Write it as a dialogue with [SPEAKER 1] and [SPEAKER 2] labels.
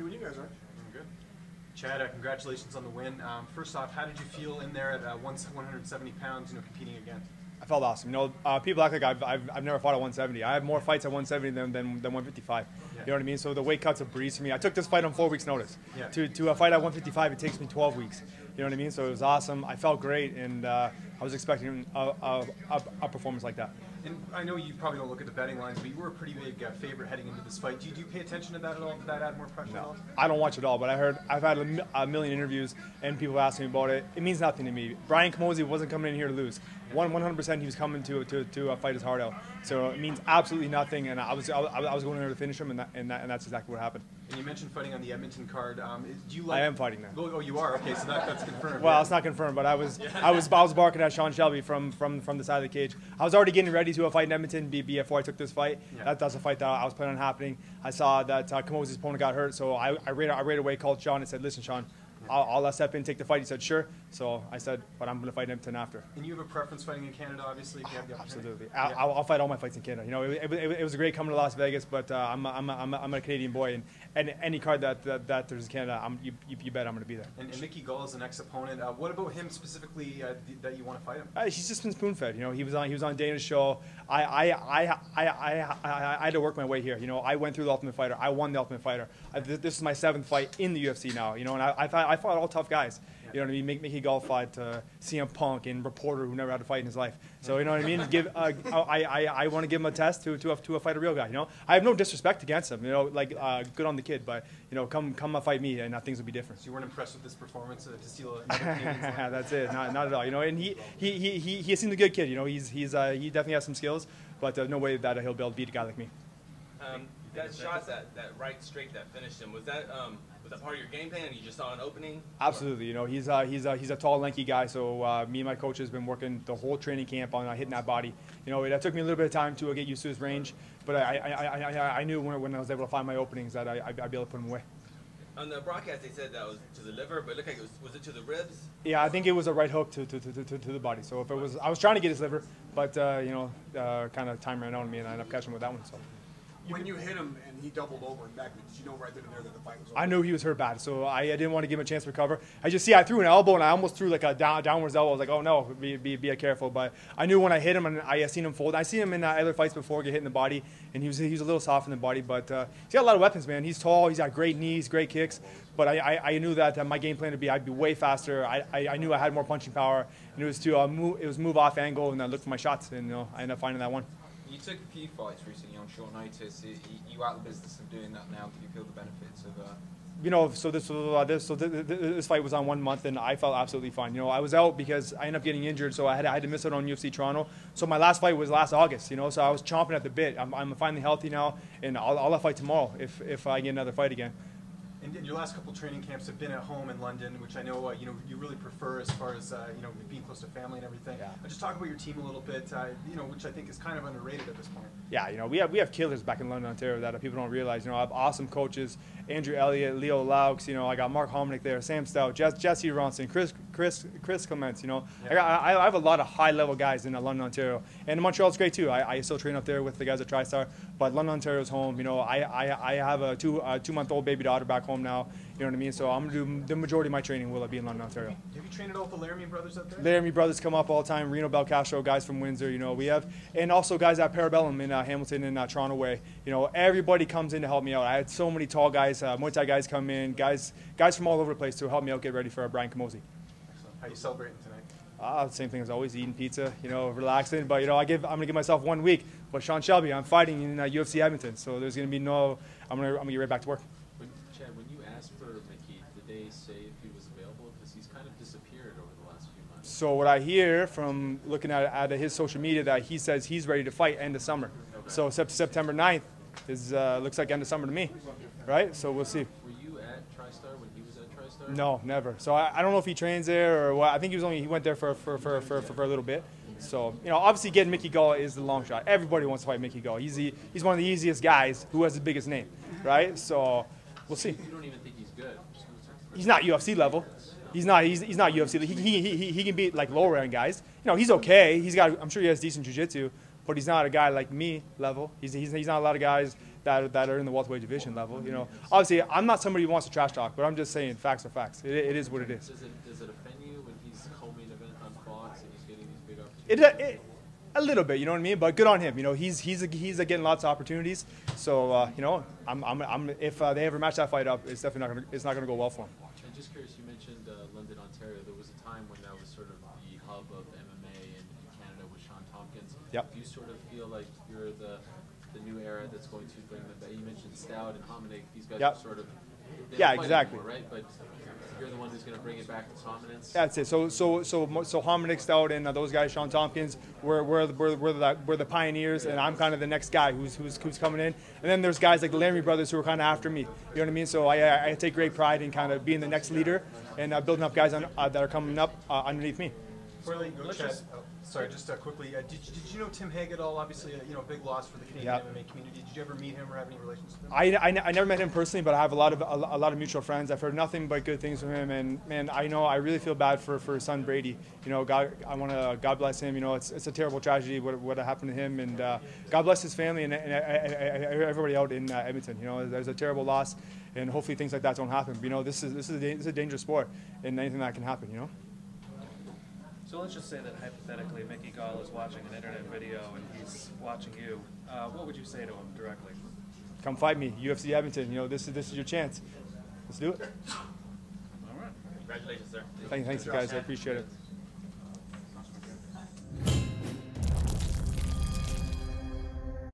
[SPEAKER 1] doing you guys, right?
[SPEAKER 2] Good. Chad, congratulations on the win. First off, how did you feel in there at 170 pounds, competing again?
[SPEAKER 3] I felt awesome. People act like I've never fought at 170. I have more fights at 170 than 155. Yeah. You know what I mean? So the weight cut's a breeze for me. I took this fight on 4 weeks' notice. Yeah. To fight at 155, it takes me 12 weeks. You know what I mean? So it was awesome. I felt great, and I was expecting a performance like that.
[SPEAKER 2] And I know you probably don't look at the betting lines, but you were a pretty big favorite heading into this fight. Do you pay attention to that at all? Did that add more pressure at all?
[SPEAKER 3] I don't watch it all, but I've had a million interviews and people asking me about it. It means nothing to me. Brian Camozzi wasn't coming in here to lose. 100% he was coming to fight his heart out. So it means absolutely nothing, and I was going in there to finish him, and that's exactly what happened.
[SPEAKER 2] And you mentioned fighting on the Edmonton card. Do you like?
[SPEAKER 3] I am fighting there.
[SPEAKER 2] Oh, you are. Okay, so that's confirmed.
[SPEAKER 3] Well, it's not confirmed, but I was barking at Sean Shelby from the side of the cage. I was already getting ready to a fight in Edmonton before I took this fight. Yeah. That's a fight that I was planning on happening. I saw that Camozzi's opponent got hurt, so I right away called Sean and said, "Listen, Sean, I'll step in and take the fight." He said, "Sure." So I said, "But I'm going to fight Edmonton after."
[SPEAKER 2] And you have a preference fighting in Canada, obviously, if you have the opportunity?
[SPEAKER 3] Absolutely. Yeah. I'll fight all my fights in Canada. It was great coming to Las Vegas, but I'm a Canadian boy, and any card that there's in Canada, you bet I'm going to be there.
[SPEAKER 2] And Mickey Gall is an ex-opponent. What about him specifically that you want to fight him?
[SPEAKER 3] He's just been spoon-fed. He was on Dana's show. I had to work my way here. I went through the Ultimate Fighter. I won the Ultimate Fighter. This is my 7th fight in the UFC now. And I fought all tough guys. You know what I mean? Mickey Gall fought CM Punk and Reporter who never had to fight in his life. So you know what I mean? I want to give him a test to fight a real guy. I have no disrespect against him. Good on the kid, but come fight me and things will be different.
[SPEAKER 2] So you weren't impressed with this performance to steal another
[SPEAKER 3] That's it. Not at all. And he seems a good kid. He definitely has some skills, but no way that he'll be able to beat a guy like me.
[SPEAKER 4] That shot, that right straight that finished him, was that part of your game plan, and you just saw an opening?
[SPEAKER 3] Absolutely. He's a tall, lanky guy. So me and my coach has been working the whole training camp on hitting that body. That took me a little bit of time to get used to his range, but I knew when I was able to find my openings that I'd be able to put him away.
[SPEAKER 4] On the broadcast, they said that was to the liver, but it looked like was it to the ribs?
[SPEAKER 3] Yeah, I think it was a right hook to the body. So if it was, I was trying to get his liver, but kind of time ran out on me, and I ended up catching him with that one. So.
[SPEAKER 1] When you hit him and he doubled over and back, did you know right then and there that the fight was over?
[SPEAKER 3] I knew he was hurt bad, so I didn't want to give him a chance to recover. I threw an elbow, and I almost threw like a downwards elbow. I was like, oh no, be careful. But I knew when I hit him, and I seen him fold. I seen him in other fights before get hit in the body, and he was a little soft in the body. But he's got a lot of weapons, man. He's tall. He's got great knees, great kicks. But I knew that my game plan would be I'd be way faster. I knew I had more punching power, and it was move off angle, and I looked for my shots, and I ended up finding that one.
[SPEAKER 5] You took a few fights recently on short notice. You out of the business of doing that now. Do you feel the benefits of?
[SPEAKER 3] This fight was on 1 month, and I felt absolutely fine. I was out because I ended up getting injured, so I had to miss out on UFC Toronto. So my last fight was last August. So I was chomping at the bit. I'm finally healthy now, and I'll fight tomorrow if I get another fight again.
[SPEAKER 2] And your last couple training camps have been at home in London, which I know you really prefer as far as being close to family and everything. Yeah. Just talk about your team a little bit, which I think is kind of underrated at this point.
[SPEAKER 3] Yeah, we have killers back in London, Ontario that people don't realize. I have awesome coaches: Andrew Elliott, Leo Laux. I got Mark Hominick there, Sam Stout, Jesse Ronson, Chris Clements. Yeah. I have a lot of high-level guys in London, Ontario, and Montreal's great too. I still train up there with the guys at TriStar, but London, Ontario's home. I have a two-month-old baby daughter back home now. You know what I mean? So I'm going to do the majority of my training will be in London, Ontario.
[SPEAKER 2] Have you trained at all with the Laramie brothers up there?
[SPEAKER 3] Laramie brothers come up all the time. Reno Belcastro, guys from Windsor. We have, and also guys at Parabellum in Hamilton and Toronto way. Everybody comes in to help me out. I had so many tall guys, Muay Thai guys come in, guys from all over the place to help me out get ready for Brian Camozzi.
[SPEAKER 2] Excellent. How are you celebrating tonight?
[SPEAKER 3] Same thing as always, eating pizza, relaxing. But I'm gonna give myself 1 week. But Sean Shelby, I'm fighting in UFC Edmonton, so there's gonna be no. I'm gonna get right back to work.
[SPEAKER 6] Chad, when you asked for Mickey, did they say if he was available? Because he's kind of disappeared over the last few months.
[SPEAKER 3] So what I hear from looking at his social media, that he says he's ready to fight end of summer. Okay. So September 9th is looks like end of summer to me, right? So we'll see.
[SPEAKER 6] Were you at TriStar when he was at TriStar?
[SPEAKER 3] No, never. So I don't know if he trains there or what. I think he went there for a little bit. So obviously getting Mickey Gall is the long shot. Everybody wants to fight Mickey Gall. He's one of the easiest guys who has the biggest name, right? So we'll see.
[SPEAKER 6] You don't even think he's good?
[SPEAKER 3] He's not UFC level. He's not UFC. He can beat like lower end guys. He's okay. I'm sure he has decent jiu-jitsu, but he's not a guy like me level. He's not a lot of guys that are in the welterweight division level. You know, obviously I'm not somebody who wants to trash talk, but I'm just saying facts are facts. It is what it is.
[SPEAKER 6] Does it offend you when he's co-main event on Fox and he's getting these big opportunities?
[SPEAKER 3] A little bit, you know what I mean. But good on him. You know, he's getting lots of opportunities. So you know, if they ever match that fight up, it's definitely not gonna go well for him.
[SPEAKER 6] I'm just curious. You mentioned London, Ontario. There was a time when that was sort of the hub of MMA in Canada with Sean Tompkins.
[SPEAKER 3] Yep.
[SPEAKER 6] Do you sort of feel like you're the new era that's going to bring them back? You mentioned Stout and Hominick. These guys
[SPEAKER 3] Yep.
[SPEAKER 6] are sort of
[SPEAKER 3] exactly
[SPEAKER 6] anymore, right? But you're the one who's going to bring it back to dominance.
[SPEAKER 3] That's it. So Hominick, Stout, and those guys, Sean Tompkins, we're the pioneers, and I'm kind of the next guy who's coming in. And then there's guys like the Laramie brothers who are kind of after me. You know what I mean? So I take great pride in kind of being the next leader and building up guys that are coming up underneath me.
[SPEAKER 2] Before I let you go, Chad, sorry, just quickly, did you know Tim Hague at all? Obviously, a big loss for the Canadian MMA community. Did you ever meet him or have any relations with him?
[SPEAKER 3] I never met him personally, but I have a lot of mutual friends. I've heard nothing but good things from him, and man, I really feel bad for his son Brady. You know, God bless him. You know, it's a terrible tragedy what happened to him, and God bless his family and everybody out in Edmonton. You know, there's a terrible loss, and hopefully things like that don't happen. But, you know, this is a dangerous sport, and anything that can happen. You know.
[SPEAKER 7] So let's just say that hypothetically Mickey Gall is watching an internet video and he's watching you. What would you say to him directly?
[SPEAKER 3] Come fight me, UFC Edmonton. You know, this is your chance. Let's do it.
[SPEAKER 7] All right.
[SPEAKER 4] Congratulations, sir.
[SPEAKER 3] Thanks, you guys. I appreciate it.